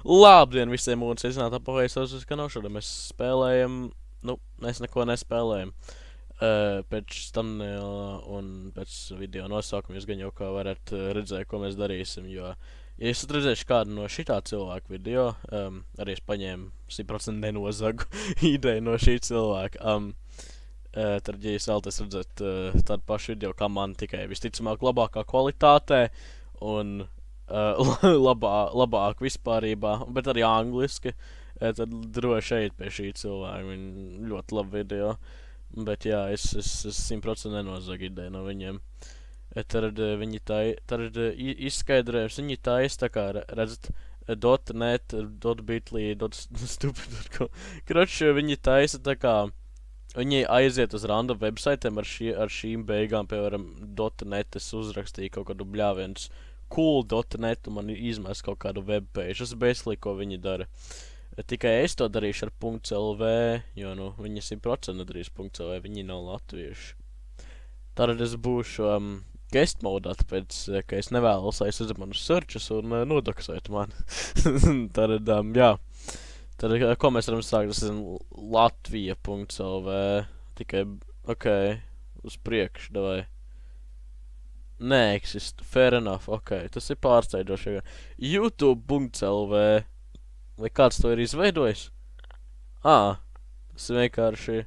Labdien visiem un sveicināti apaveisos uz kanālu. Šodien mēs spēlējam, mēs neko nespēlējam. Pēc thumbnaila un pēc video nosaukuma jūs gan jau kā varat redzēt, ko mēs darīsim, jo, ja esat redzējuši kādu no šitā cilvēka video, arī es paņēmu 100% nenozagu ideju no šī cilvēka. Tad, ja jūs vēlaties redzēt tādu pašu video kā man, tikai visticamāk labākā kvalitātē un labāk vispārībā, bet arī angliski, tad droši ejiet pie šī cilvēka. Viņi ļoti labi video. Bet jā, es 100% nenozagu ideju no viņiem. Tad viņi tad izskaidrējuši, viņi taisa tā kā, redzat, .net, .bitly, .stupid.com. Kroči, viņi taisa tā kā, viņi aiziet uz random websaitiem ar šīm beigām, piemēram, .net es uzrakstīju kaut kādu bļāvienus cool.net un man izmēs kaut kādu webpage. Tas basically, ko viņi dara. Tikai es to darīšu ar .lv, jo, viņi 100% nedarīs .lv, viņi nav latvieši. Tad es būšu guest modā, tāpēc, ka es nevēlos, lai es uzmanus searchus un nodoksētu mani. Tad, jā. Tad, ko mēs varam sākt? Tas ir latvija.lv. Tikai, ok, uz priekšu, davai. Neexist, fair enough, ok, tas ir pārsteidzoši. YouTube.lv. Vai kāds to ir izveidojis? Tas vienkārši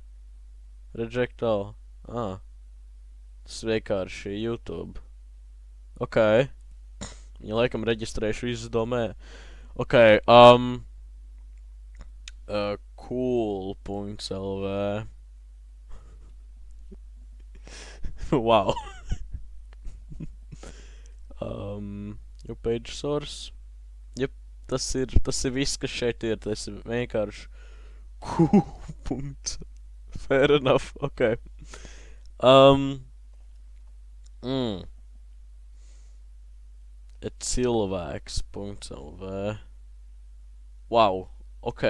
reject all. Tas vienkārši YouTube. Ok. Viņi laikam reģistrējuši visu domē. Ok, cool.lv. Wow. Your page source. Yep. Tas ir viss, kas šeit ir. Tas ir vienkārši cool. Fair enough, ok. Cilvēks.lv. Wow, ok.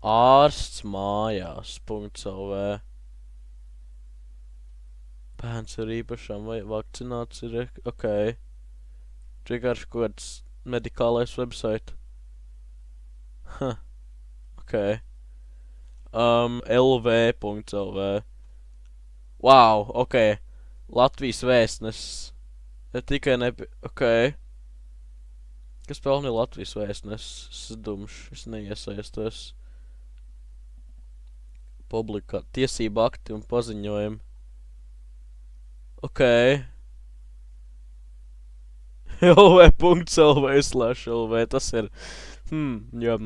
Ārsts mājās.lv. Bērns ar īpašām vai vakcinācija, ok. Vienkārši kaut kāds medikālais website. Ok. lv.lv. Wow, ok. Latvijas vēstnesis. Tikai ok. Kas pelni Latvijas vēstnesis? Es dumšs, es neiesaistos. Publikā, tiesība akti un paziņojumi. Ok. lv.lv/lv. Tas ir. Jā.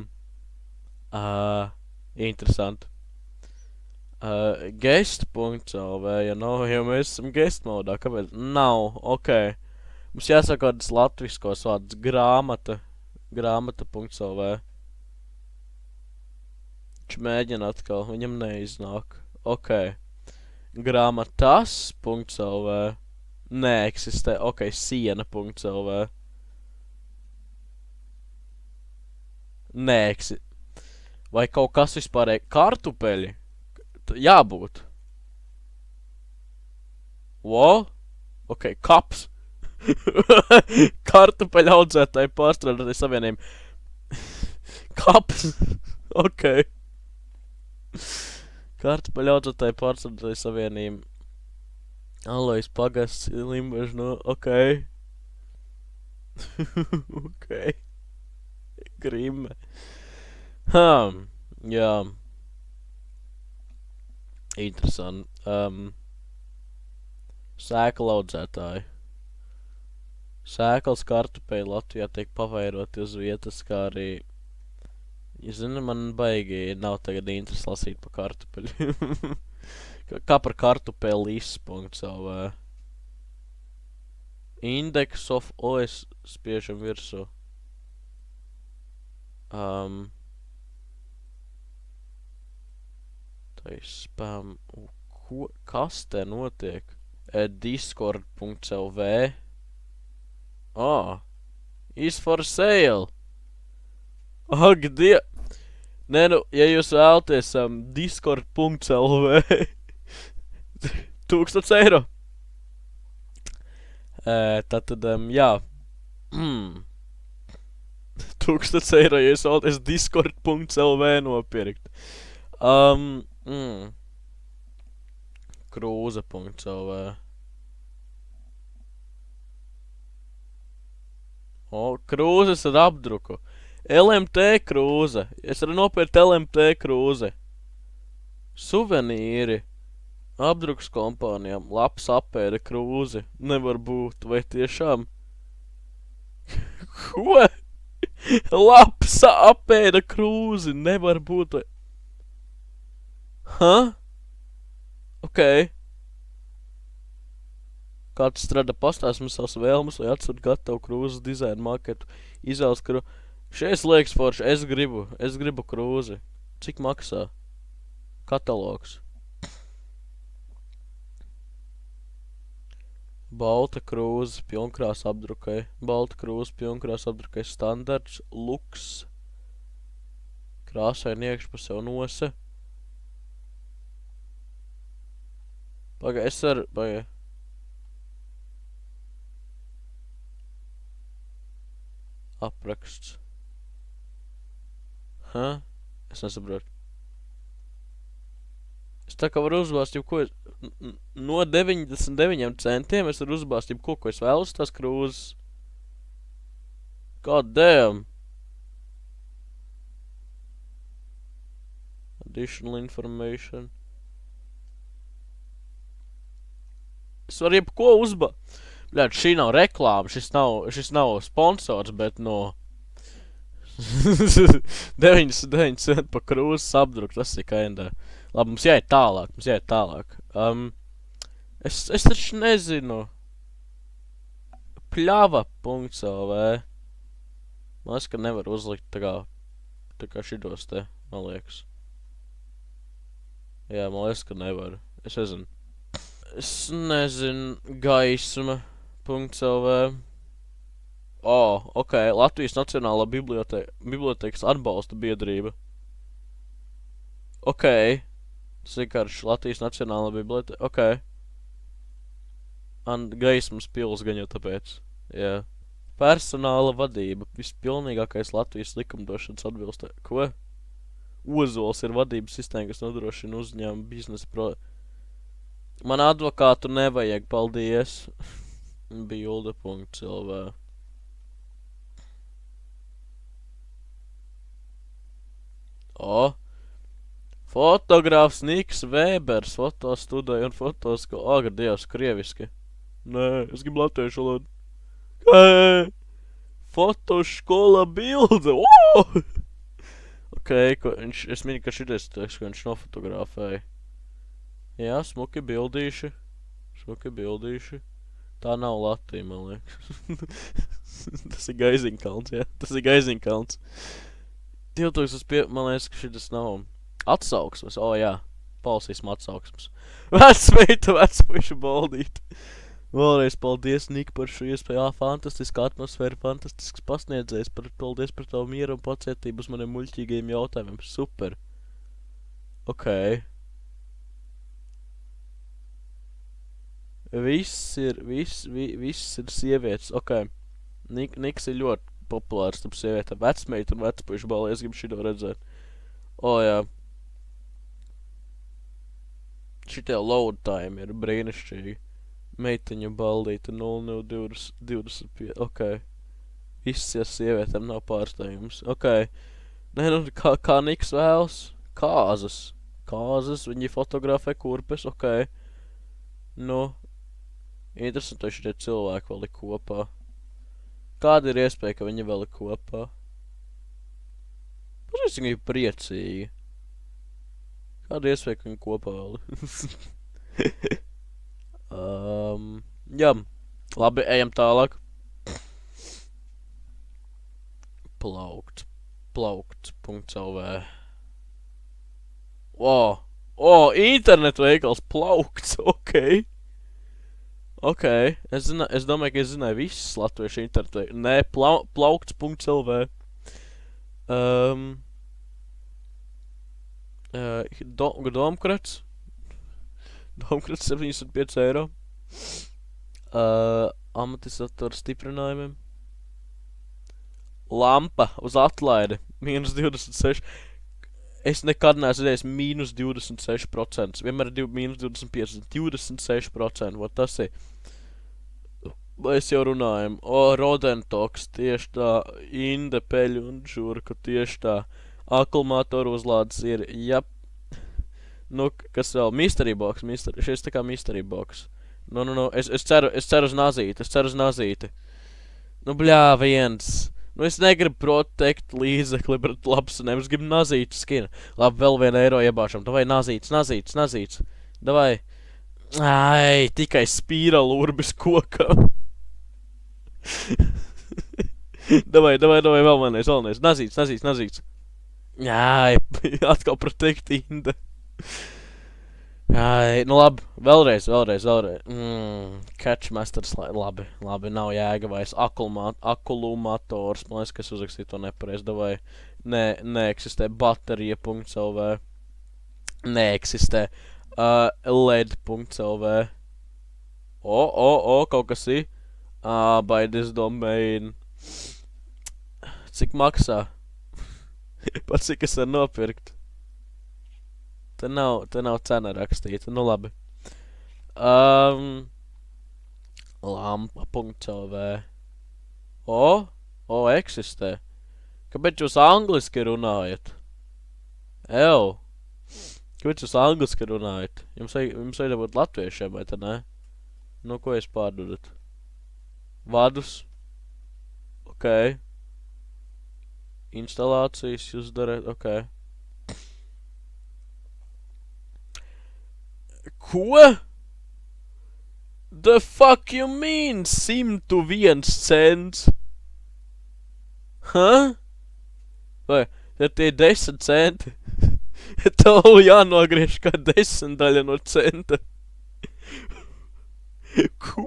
Interesanti. Guest.lv. Ja mēs esam guest modā. Kāpēc? Nav. Ok. Mums jāsaka kādas latviskos vārdus. Grāmata.lv. Viņš mēģina atkal. Viņam neiznāk. Ok. Grāmatas.lv. Neeksistē. Ok, siena.lv. Neeksistē. Vai kaut kas vispārēji? Kartupeļi? Jābūt. What? Ok, kaps. Kartupeļu audzētāji pārstrādātai savienību. Kaps. Ok. Kartupeļu audzētāji pārstrādātai savienību. Alojas pagasts, Limbažs, ok. Ok. Grimme. Jā. Interesanti. Sēkla audzētāji. Sēklas kartupeļi Latvijā tiek pavairoti uz vietas, kā arī... Ja zini, man baigi nav tagad interesi lasīt pa kartupeļu. Kā par kartupelis.lv. Index of OS spiežam virsū. Tā ir spam. Kas te notiek? Discord.lv. Is for sale. Ak, Nē, ja jūs vēlaties Discord.lv. 1000 eiro. Tātad, jā. 1000 eiro, ja es vēlaties discord.lv nopirkt. Krūze.lv. O, krūzes ar apdruku. LMT krūze. Es varu nopirkt LMT krūze. Suvenīri. Apdrukas kompānijām. Labs apēda krūzi. Nevar būt. Vai tiešām? Ko? Labs apēda krūzi. Nevar būt. Vai... Ok. Kāds strādā pastāst man savas vēlmes, vai atsūt gatavu krūzes dizainu maketu. Izvēles krūzi. Šeit liekas forši. Es gribu krūzi. Cik maksā? Katalogs. Balta krūze, pilnkrās apdrukai. Balta krūze, pilnkrās apdrukai. Standarts, luks. Krāsaini iekšpusē un nose. Pagai, es varu... Pagai. Apraksts. Es nesaprotu. Es tā kā varu uzbāzt jebko... No 99 centiem es varu uzbāzt jebko, ko es vēlos tās krūzes. God damn. Additional information. Es varu jebko uzbāzt. Bļāt, šī nav reklāma, šis nav sponsors, bet no... 99 centi pa krūzes apdruk, tas ir kinda. Labi, mums jāiet tālāk. Es taču nezinu. Pļava.lv. Man liekas, ka nevar uzlikt tā kā šitos te, man liekas. Jā, man liekas, ka nevar. Es nezinu. Gaisma.lv. Ok, Latvijas Nacionālā bibliotēkas atbalsta biedrība. Ok. Tas vienkārši Latvijas Nacionālā bibliotēka. Ok. Gaismas pils gan jau tāpēc. Jā. Personāla vadība. Vispilnīgākais Latvijas likumdošanas atbilstē. Ko? Ozols ir vadības sistēma, kas nodrošina uzņēmumu biznesa Man advokātu nevajag, paldies. Bilde.lv. Fotogrāfs Niks Vēbers, fotostudija un fotosko... Agri dievs, krieviski. Nē, es gribu latviešu valodu. Fotoškola bilde, Ok, es minu, ka šitais teiks, ka viņš nofotografēja. Jā, smuki bildīši. Tā nav Latvija, man liekas. Tas ir Gaiziņkalns, jā. 2005, man liekas, ka šitas nav atsauksmes. Jā, palasīsim atsauksmes. Vecmeita, vecpuiša baldīt. Vēlreiz paldies, Nika, par šo iespēju. Fantastiska atmosfēra, fantastisks pasniedzējs. Paldies par tavu mieru un pacietību uz maniem muļķīgajiem jautājumiem. Super. Ok. Viss ir sievietes. Ok. Niks ir ļoti populārs starp sievietēm. Vecmeita un vecpuiša balli. Es gribu šito redzēt. Jā. Šitie load time ir brīnišķīgi. Meitiņa baldīta 0025. Ok. Viss ir sievietēm nav pārstājums. Ok. Nē, kā Niks vēlas? Kāzas, viņi fotografē kurpes. Ok. Interesanti, vai šitie cilvēki vēl ir kopā. Kāda ir iespēja, ka viņi vēl ir kopā? Pareiz, viņi ir priecīgi. Kāda iespēja, ka viņi kopā vēl ir? Jā. Labi, ejam tālāk. Plaukts.lv. Internetu veikals plaukts, ok. Ok, es domāju, ka es zināju visas latviešu internetu veikals. Nē, plaukts.lv. Domkrats. Domkrats 75 eiro. Amortizatora stiprinājumiem. lampa uz atlaidi, mīnus 26. Es nekad neesmu redzējis mīnus 26%. Vienmēr ir mīnus 25, 26%. What tas ir? Mēs jau runājam. Rodentoks, tieši tā. Inde, peļu un žurku, tieši tā. Akumulātoru uzlādes ir, jap. Nu, kas vēl? Mystery box, šis tā kā mystery box. Nu, es ceru uz nazīti, Nu, bļā, viens. Nu, es negribu protekt līdzekli pret lapsunēm, es gribu nazītu skinu. Labi, vēl €1 iebāšam. Davai, nazīts. Davai. Ai, tikai spīralu urbis kokam. Davai, vēl vienreiz. Nazīts. Ai, atkal protekt Inde. Ai, nu labi, vēlreiz. Catchmasters, labi, nav jēga vairs. Akulumators, man liekas, ka es uzrakstīju to nepareiz, davai. Neeksistē baterija.lv. Neeksistē LED.lv. Kaut kas ir. By this domain. Cik maksā? Pat cik es varu nopirkt? Te nav cena rakstīta, nu labi. Lampa.lv. Eksistē. Kāpēc jūs angliski runājat? Kāpēc jūs angliski runājat? Jums vajag būt latviešiem, vai te ne? Nu, ko jūs pārdodat? Vadus? Ok. Instalācijas jūs darat? Ok. Ko? The fuck you mean? 101 cents? Vai, tad tie 10 centi? Tev jānogriež kā 10 daļa no centa. Ko?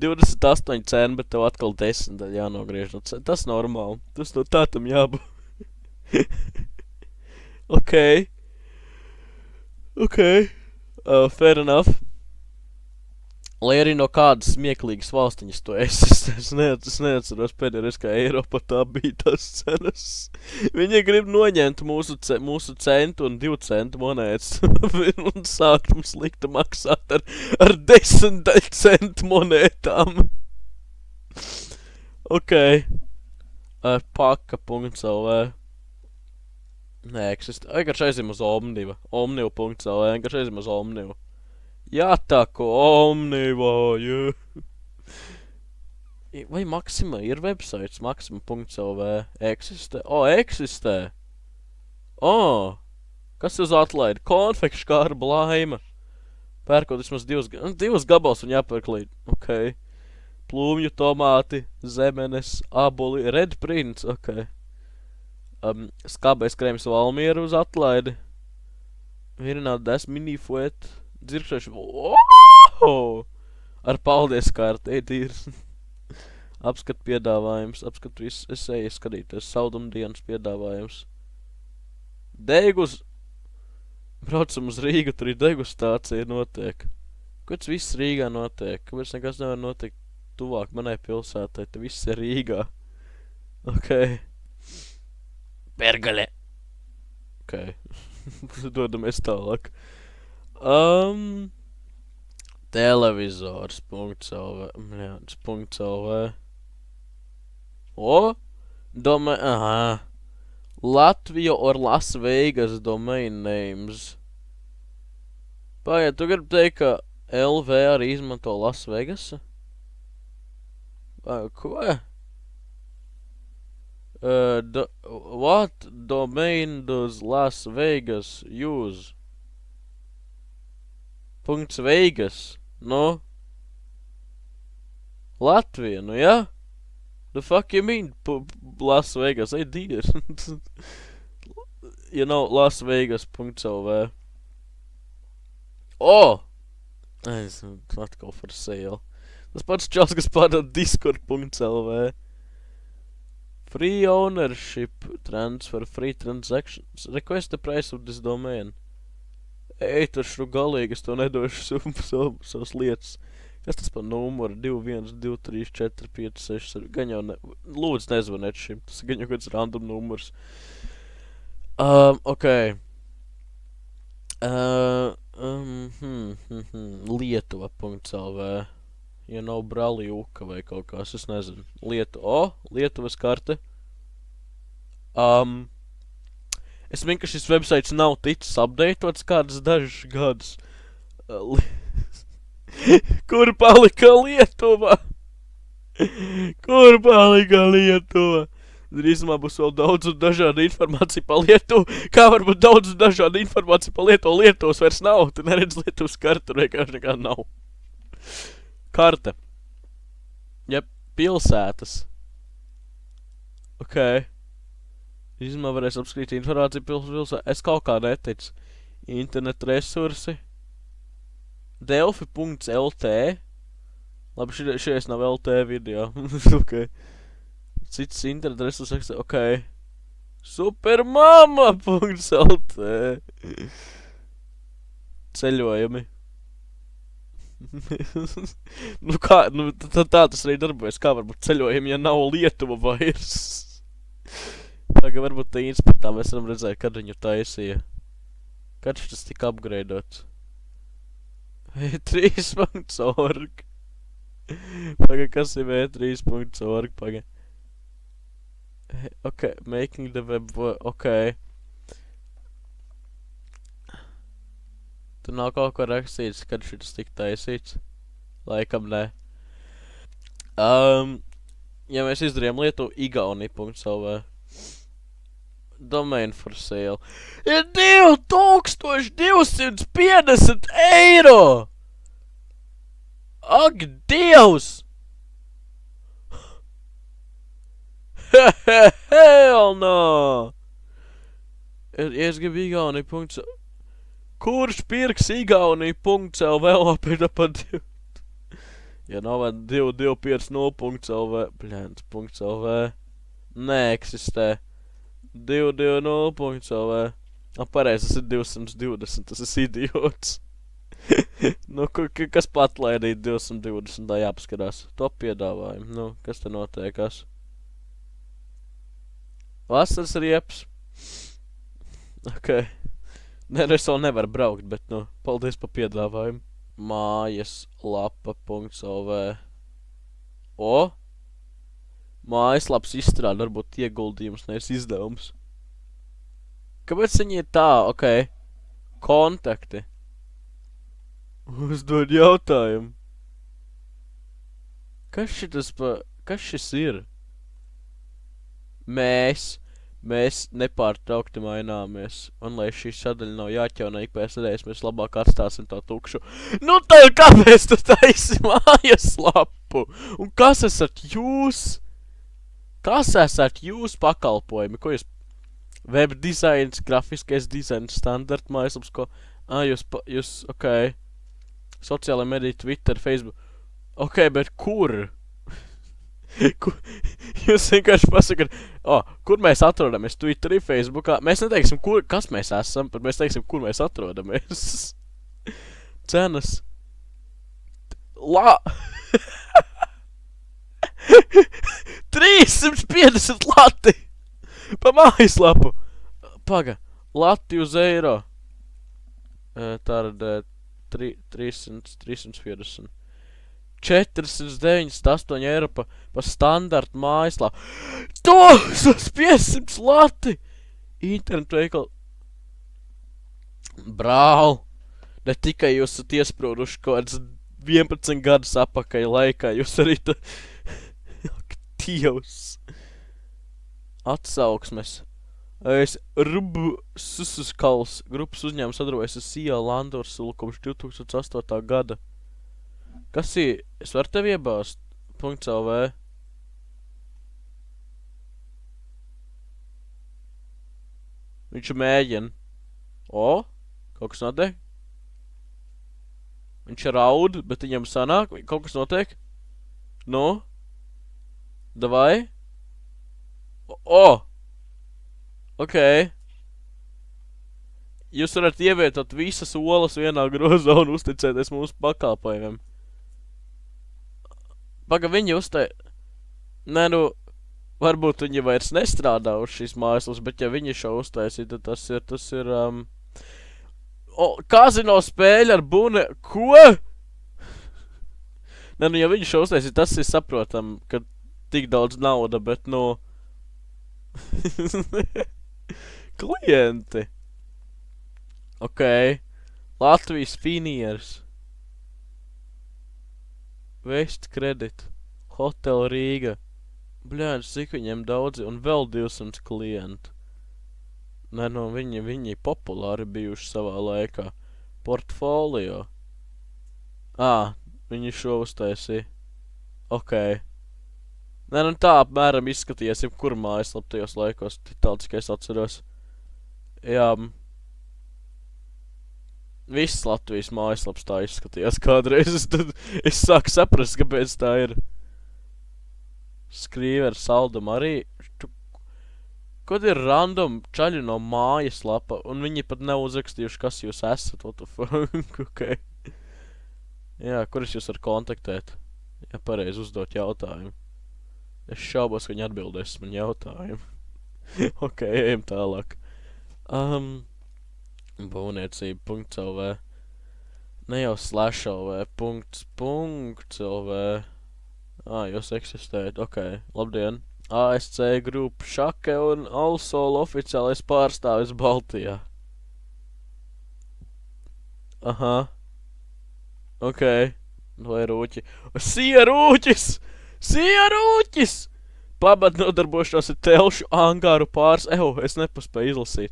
28 centi, bet tev atkal 10 daļa jānogriež no centa. Tas normāli. Tas no tā tam jābūt. Okay. Fair enough. Lai arī no kādas smieklīgas valstiņas to es neatceros pēdējais, kā Eiropā tā bija tās cenas. Viņi grib noņemt mūsu centu un 2 centu monētas un sākt mums likt maksāt ar 10 centu monētām. Ok. Paka.lv. Neeksistē. Vienkārši aizim uz Omniva. Omniva.lv. Vienkārši aizim uz Omnivu. Jā, tā ko Omniva, Vai Maxima ir websites? Maxima.lv. Eksistē. Eksistē. Kas uz atlaidi? Konfekšu kārba laima. Pērkot vismaz 2 gabals un jāpērk līdz. Ok. Plūmju, tomāti, zemenes, aboli, Red Prince. Ok. Skābais krēms Valmiera uz atlaidi. Virināt 10 minifuet. Dzirkšoši. Ar paldies kārtē ir. Apskat piedāvājums. Apskat viss. Es eju skatīties. Saldumdienas piedāvājums. Degus. Braucam uz Rīgu. Tur ir degustācija notiek. Kāds viss Rīgā notiek? Kāpēc nekas nevar notikt tuvāk manai pilsētai? Te viss ir Rīgā. Ok. Bergale. Ok. Dodamies tālāk. Televizors.lv. Latvija or Las Vegas domain names. Pagaiet, tu gribi teikt, ka LV arī izmanto Las Vegas? Ko? What domain does Las Vegas use? Vegas, no? Latvija, nu jā? The fuck you mean, Las Vegas? Hey, dear. You know, Las Vegas.lv. Es atkal for sale. Tas pats čals, kas pārdod Discord.lv. Free ownership transfer, free transactions. Request the price of this domain. Ej, taču galīgi es to nedošu savas lietas. Kas tas par numuru? 21, 2, 3, 4, 5, 6, 7. Gan jau ne... Lūdzu, nezvaniet šim. Tas gan jau kāds random numurs. Ok. Lietuva.lv. Ja nav Braļuka vai kaut kas, es nezinu. Lietuvas karte. Es zinu, ka šis websites nav ticis updatēts kādas dažas gadus. Kur palika Lietuva? Kur palika Lietuva? Drīzumā būs vēl daudz un dažāda informācija par Lietuvu. Kā var būt daudz un dažāda informācija par Lietuvu? Lietuvas vairs nav. Tu neredz Lietuvas kartu, tur vienkārši nekā nav. Karte. Jep, pilsētas. Ok. Drīzumā varēs apskatīt informāciju pilsētā. Es kaut kā neticu. Internet resursi. Delfi.lt. Labi, šies nav LT video. Ok. Cits internet resursi. Ok. Supermama.lt. Ceļojumi. Nu kā, tā tas arī darbojas. Kā varbūt ceļojumi, ja nav Lietuva vairs? Tagad varbūt te inspektā mēs varam redzēt, kad viņu taisīja. Kad šis tika upgradeots? V3.org. Paga, kas ir V3.org? Paga. Ok, making the web... Ok. Tur nav kaut ko rakstīts, kad šis tika taisīts. Laikam ne. Ja mēs izdarījām Lietuvu, Igauni.lv. Domain for sale. Ir 2250 eiro! Ak, Dievs! Hell no! Es gribu Igauni.lv. Kurš pirks Igauni.lv lapina pa 2? Ja nav 2250.lv. Bļēns.lv. Neeksistē. 220.lv. Pareizi, tas ir 220, tas ir idiots. Nu, kas patlaidīt 220, tā jāpaskarās. Top piedāvājumi. Nu, kas te notiekas? Vasaras rieps. Ok. Nē, es vēl nevaru braukt, bet, nu, paldies pa piedāvājumu. Mājaslapa.lv. Mājaslaps izstrāda varbūt ieguldījums, nevis izdevums. Kāpēc viņi ir tā? Ok. Kontakti. Uzdod jautājumu. Kas šis ir? Mēs nepārtraukti maināmies. Un lai šī sadaļa nav jāķauna ik pēc nedēļas, mēs labāk atstāsim tā tukšu. Nu tā, kāpēc tu taisi mājaslapu? Un kas esat jūs? Kas esat jūs pakalpojumi? Ko jūs? Web dizains, grafiskais dizains, standart mājaslaps, ko? Jūs, ok. Sociālai mediji, Twitter, Facebook. Ok, bet kur? Jūs vienkārši pasakat, kur mēs atrodamies? Twitterī, Facebookā. Mēs neteiksim, kas mēs esam, bet mēs teiksim, kur mēs atrodamies. Cenas. 350 lati! Pa mājaslapu! Paga, lati uz eiro. Tātad 350. 498 eiro pa standartu mājaslapu. 1500 lati! Internetu veikalu. Brāl! Ne tikai jūs esat iesprūduši kaut kāds 11 gadus apakaļ laikā, jūs arī tā... Dievs! Atsauksmes. Sususkals grupas uzņēmums sadarbojas ar Sijā Landorsulu kopš 2008. gada. Kas ir? Es varu tevi iebāzt? .lv. Viņš mēģina. Kaut kas notiek? Viņš raud, bet viņam sanāk. Kaut kas notiek? Nu? Davai? Ok. Jūs varat ievietot visas olas vienā grozā un uzticēties mūsu pakalpojumiem. Paga, viņi Nē, nu, varbūt viņi vairs nestrādā uz šīs mājaslapas, bet ja viņi šo uztaisīja, tad tas ir, kazino spēļa ar bune... Ko? Nē, nu, ja viņi šo uztaisīja, tas ir saprotam, ka tik daudz nauda, bet, nu... Klienti. Ok. Latvijas finieris. Vest kredit. Hotel Rīga. Bļāņš, cik viņiem daudzi, un vēl 200 klientu. Nē, nu, viņi populāri bijuši savā laikā. Portfolio. Viņi šo uztaisīja. Ok. Nē, nu tā apmēram izskatījies, jebkur mājaslap tajos laikos, tāds, ka es atceros. Jā. Viss Latvijas mājaslaps tā izskatījās kādreiz, tad es sāku saprast, kāpēc tā ir. Skrīver saldum arī. Kod ir random čaļi no mājaslapa, un viņi pat nav uzrakstījuši, kas jūs esat, what the fuck, ok. Jā, kurus jūs var kontaktēt? Ja pareizi uzdot jautājumu. Es šaubos, ka viņi atbildēs man jautājumu. Ok, ejam tālāk. Būvniecība.lv Ne jau /lv, .lv jūs eksistējat, ok, labdien. ASC Group Šake un Allsol oficiālais pārstāvis Baltijā. Aha. Ok. Vai rūķi? Sierūķis! Sierūķis! Pabat nodarbošanos ar telšu angāru es nepaspēju izlasīt.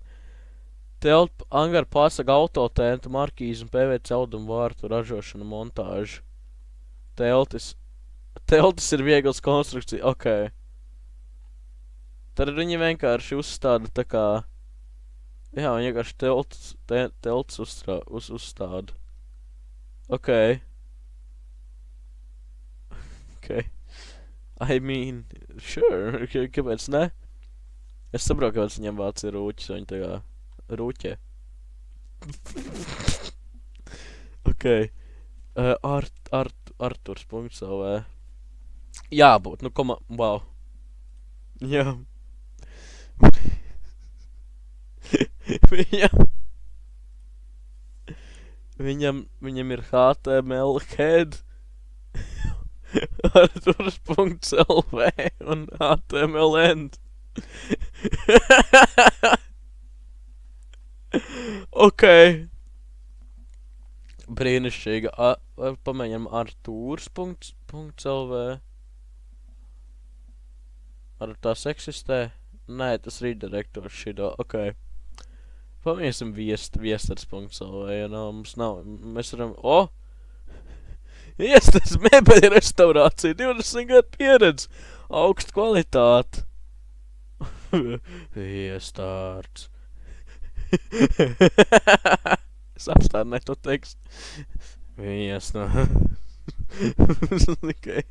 Telpu angāru pārsaga autotēntu, markīzu un PVC audumu vārtu ražošanu montāžu. Teltis ir viegls konstrukcija, ok. Tad viņi vienkārši uzstāda tā kā... Jā, viņi vienkārši teltis uzstāda. Ok. Ok. I mean, sure, kāpēc ne? Es saprotu, kāpēc viņam vārds ir rūķis, viņi tā kā rūķē. Ok. Arturs.lv Jābūt, nu wow. Jā. Viņam ir HTML head Arturs.lv un HTML end. Ok. Brīnišķīga. Pamēģinām Arturs.lv. Ar tās eksistē? Nē, tas redirektors šito. Ok. Pamēģināsim viestars.lv, ja mums nav. Mēs varam... Viestars mēbeļu restaurācija, 20 gadu pieredze, augsta kvalitāte. Viestārs. Es apstādināju to tekstu. Viestārs. Okay.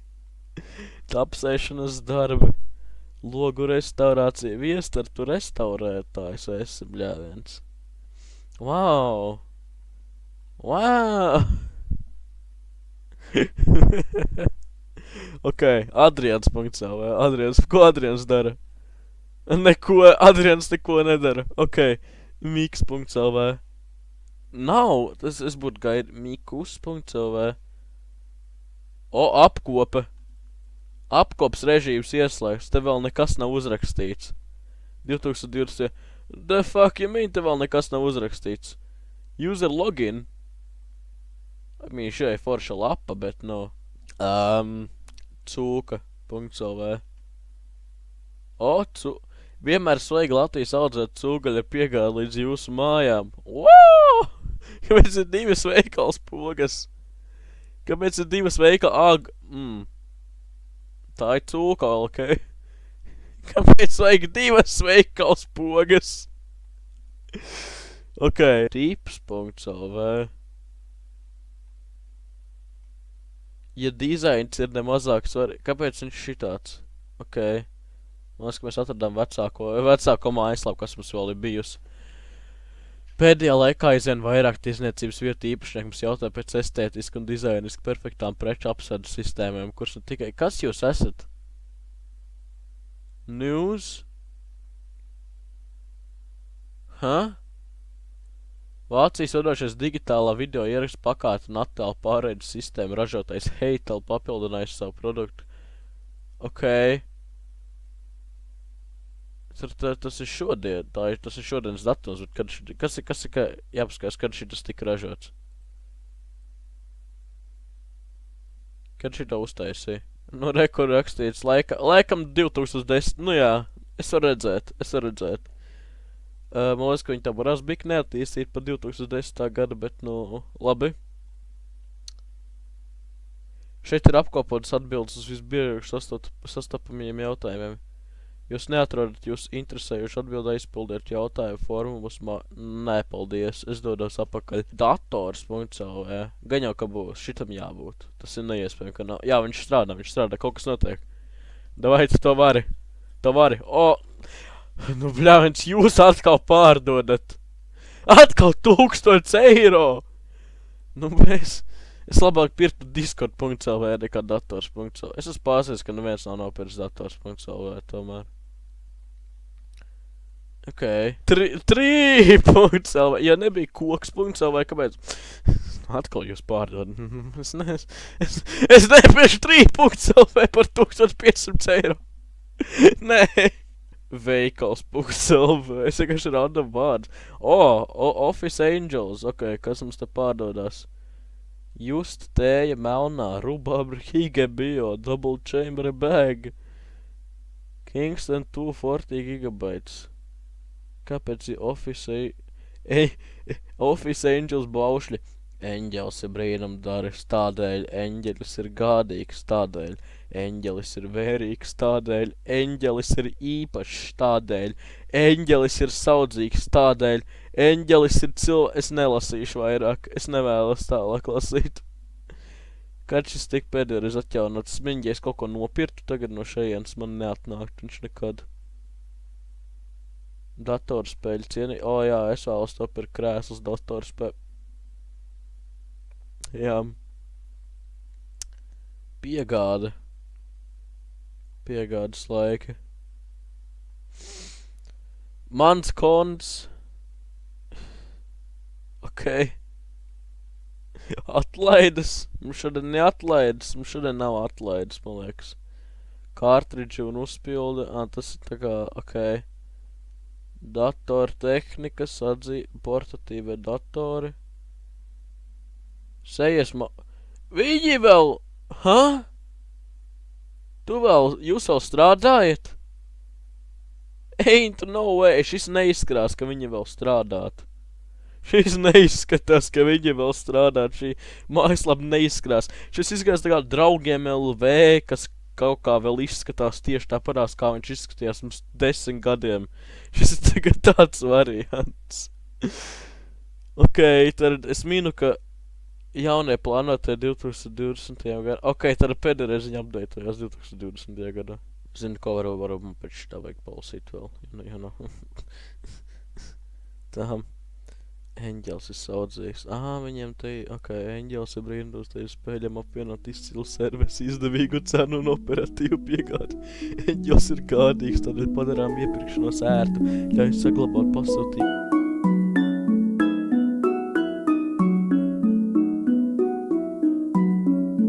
Tapsēšanas darbi. Logu restaurācija. Viestartu restaurētājs esi, bļāviens. Wow. Wow. Ok, Adrians.lv. Ko Adrians dara? Neko, Adrians neko nedara. Ok, Miks.lv. Nav, es būtu gaidi Mikus.lv. Apkope. Apkops režīms ieslēgts, te vēl nekas nav uzrakstīts. 2020. The fuck you mean, te vēl nekas nav uzrakstīts? User login. I mean, šai forša lapa, bet no. Cūka.lv. Vienmēr svaigi Latvijas audzēt cūgaļa piegāda līdz jūsu mājām. Wow! Kāpēc ir divas veikals pogas? Kāpēc ir divas veikala Tā ir cūka, ok? Kāpēc vajag divas veikals pogas? Ok. Tips.lv. Ja dizains ir nemazāk svarīgi, kāpēc viņš šitāds? Ok. Man liekas, ka mēs atradām vecāko mājaslapu, kas mums vēl ir bijusi. Pēdējā laikā aizvien vairāk tirzniecības vietu īpašnieki mums jautā pēc estētiski un dizainiski perfektām preču apsardzes sistēmām, kuras ne tikai... Kas jūs esat? News? Vācijas vadošais digitālā video ierakstu pakātu un attēlu pārraides sistēma ražotais Heitel papildinājis savu produktu. Ok. Tas ir šodien, tas ir šodienas datums, bet kas ir, jāpaskatās, kad šitas tika ražots? Kad šito uztaisīja? Nu, rekur rakstīts, laikam 2010, nu jā, es varu redzēt. Man liekas, ka viņi tā varās bija neattīstīt pa 2010. gada, bet, nu, labi. Šeit ir apkopotas atbildes uz visbiežāk sastopamajiem jautājumiem. Jūs neatrodat jūs interesējuši atbildē izpildiet jautājumu formulas Nē, paldies, es dodos apakaļ. Dators.lv. Gan jau, ka būs, šitam jābūt. Tas ir neiespējami, ka nav. Jā, viņš strādā, kaut kas notiek. Davai, tu to vari. Nu, bļāviens, jūs atkal pārdodat. Atkal 1000 eiro. Nu, es labāk pirktu discord.lv nekā dators.lv. Es esmu pārsies, ka neviens nav nopirks dators.lv tomēr. Ok. 3.lv. Ja nebija koks.lv, kāpēc? Atkal jūs pārdodat. Es nepirkšu 3.lv par 1500 eiro. Nē. Veikals.lv. Es vienkārši random vārds. Office Angels. Ok, kas mums te pārdodās? Just tēja melnā, rubabra, hige bio, double chamber bag. Kingston 240 gigabytes. Kāpēc ir Office Angels baušļi? Eņģelis ir brīnumdaris, tādēļ eņģelis ir gādīgs, tādēļ eņģelis ir vērīgs, tādēļ eņģelis ir īpašs, tādēļ eņģelis ir saudzīgs, tādēļ eņģelis ir Es nelasīšu vairāk, es nevēlos tālāk lasīt. Kad šis tik pēdējais atjaunots smiņģi, es kaut ko nopirtu, tagad no šejienes man neatnākt, viņš nekad. Datorspēļu cieni. Jā, es vēlos to pirkt krēsls datorspēļu. Jā. Piegādes laiki. Mans konts. Ok. Atlaides. Mums šodien neatlaides. Mums šodien nav atlaides, man liekas. Kārtridži un uzpildi. Tas ir tā kā, ok. Datortehnikas portatīvie datori. Viņi vēl... Jūs vēl strādājat? Ain't no way. Šis neizskatās, ka viņi vēl strādāt. Šis neizskatās, ka viņi vēl strādāt. Šī mājaslapa neizskatās. Šis izskatās tā kā draugiem LV, kas kaut kā vēl izskatās tieši tāpatās, kā viņš izskatījās mums 10 gadiem. Šis ir tagad tāds variants. Ok, tad es minu, ka jaunie plānotie 2020. gadā. Ok, tad pēdējais viņa updateojās 2020. gadā. Zinu, ko varu man pēc šitā vajag palasīt vēl. Tā. Eņģels ir saudzīgs. Viņiem te, ok, Eņģels ir brīnums, te ir spēļam apvienot izcilu servisu, izdevīgu cenu un operatīvu piegādi. Eņģels ir gādīgs, tad ir padarām iepirkšanos ērtu, ļauj saglabāt pasūtību.